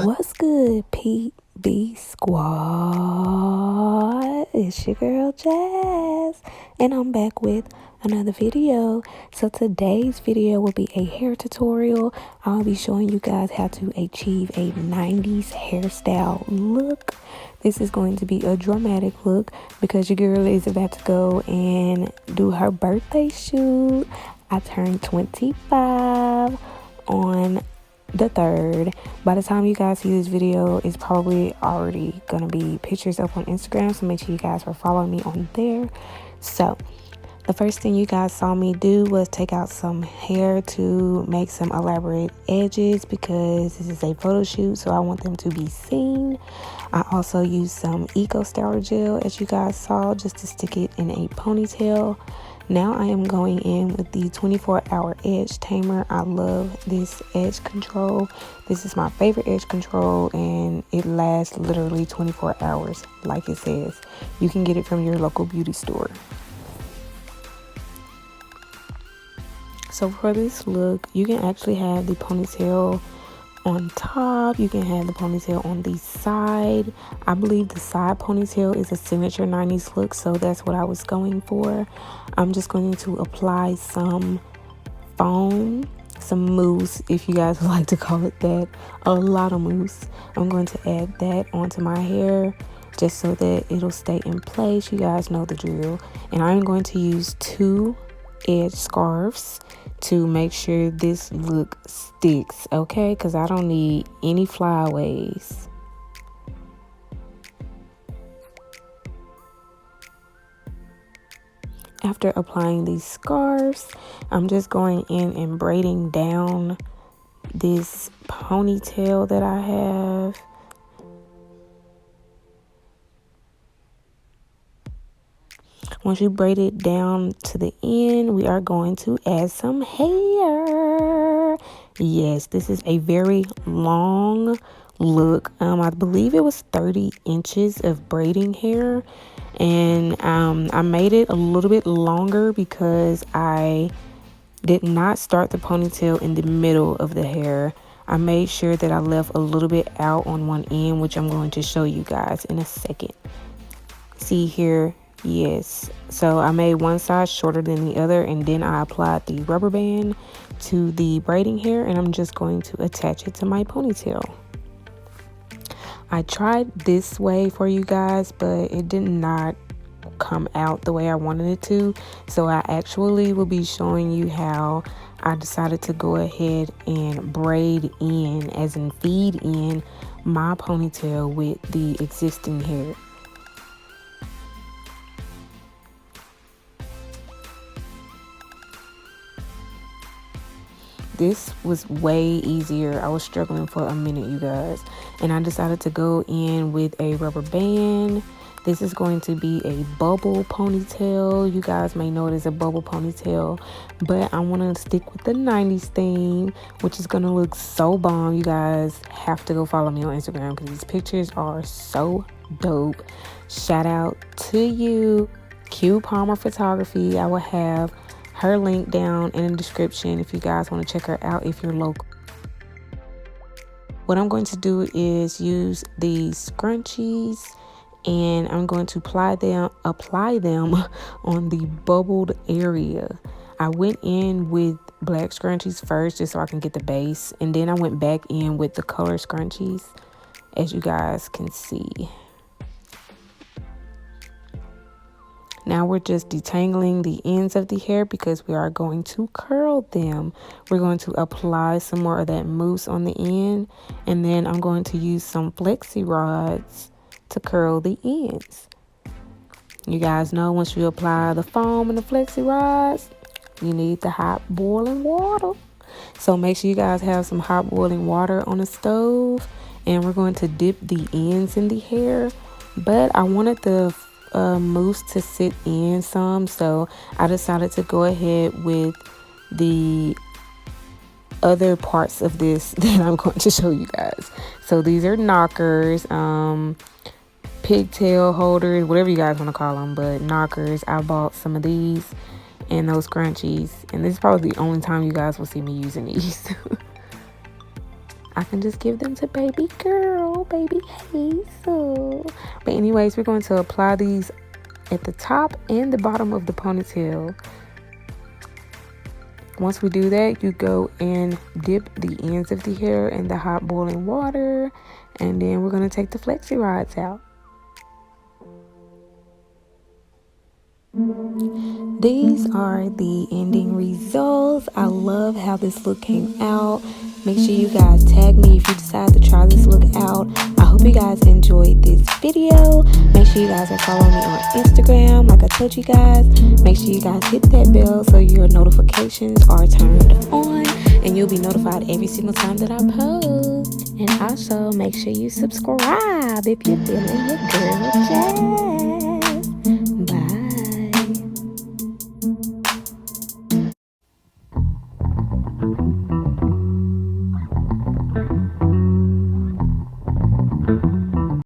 What's good, PB Squad? It's your girl Jazz, and I'm back with another video. So today's video will be a hair tutorial. I'll be showing you guys how to achieve a 90s hairstyle look. This is going to be a dramatic look because your girl is about to go and do her birthday shoot. I turned 25 on the 3rd. By the time you guys see this video, it's probably already gonna be pictures up on Instagram, so make sure you guys are following me on there. So the first thing you guys saw me do was take out some hair to make some elaborate edges because this is a photo shoot, so I want them to be seen. I also used some Eco Styler gel, as you guys saw, just to stick it in a ponytail. Now I am going in with the 24-hour Edge Tamer. I love this edge control. This is my favorite edge control, and it lasts literally 24 hours, like it says. You can get it from your local beauty store. So for this look, you can actually have the ponytail on top. You can have the ponytail on the side. I believe the side ponytail is a signature 90s look, so that's what I was going for. I'm just going to apply some foam, some mousse, if you guys would like to call it that. A lot of mousse. I'm going to add that onto my hair just so that it'll stay in place. You guys know the drill. And I'm going to use 2 edge scarves to make sure this look sticks, okay? Because I don't need any flyaways. After applying these scarves, I'm just going in and braiding down this ponytail that I have. Once you braid it down to the end, we are going to add some hair. Yes, this is a very long look. I believe it was 30 inches of braiding hair, and I made it a little bit longer because I did not start the ponytail in the middle of the hair. I made sure that I left a little bit out on one end, which I'm going to show you guys in a second. See here? Yes, so I made one side shorter than the other, and then I applied the rubber band to the braiding hair, and I'm just going to attach it to my ponytail. I tried this way for you guys, but it did not come out the way I wanted it to, so I actually will be showing you how I decided to go ahead and braid in, as in feed in, my ponytail with the existing hair. This was way easier. I was struggling for a minute, you guys. And I decided to go in with a rubber band. This is going to be a bubble ponytail. You guys may know it as a bubble ponytail, but I want to stick with the 90s theme, which is going to look so bomb. You guys have to go follow me on Instagram because these pictures are so dope. Shout out to you, Q Palmer Photography. I will have her link down in the description if you guys want to check her out if you're local. What I'm going to do is use these scrunchies, and I'm going to apply them on the bubbled area. I went in with black scrunchies first just so I can get the base, and then I went back in with the color scrunchies, as you guys can see. Now we're just detangling the ends of the hair because we are going to curl them. We're going to apply some more of that mousse on the end, and then I'm going to use some flexi rods to curl the ends. You guys know once you apply the foam and the flexi rods, you need the hot boiling water. So make sure you guys have some hot boiling water on the stove, and we're going to dip the ends in the hair. But I wanted the mousse to sit in some, so I decided to go ahead with the other parts of this that I'm going to show you guys. So these are knockers, pigtail holders, whatever you guys want to call them, but knockers. I bought some of these and those scrunchies, and this is probably the only time you guys will see me using these. I can just give them to baby girl, baby Hazel. But anyways, we're going to apply these at the top and the bottom of the ponytail. Once we do that, you go and dip the ends of the hair in the hot boiling water, and then we're going to take the flexi rods out. These are the ending results. I love how this look came out. Make sure you guys tag me if you decide to try this look out. I hope you guys enjoyed this video. Make sure you guys are following me on Instagram like I told you guys. Make sure you guys hit that bell so your notifications are turned on, and you'll be notified every single time that I post. And also make sure you subscribe if you're feeling your girl jazz.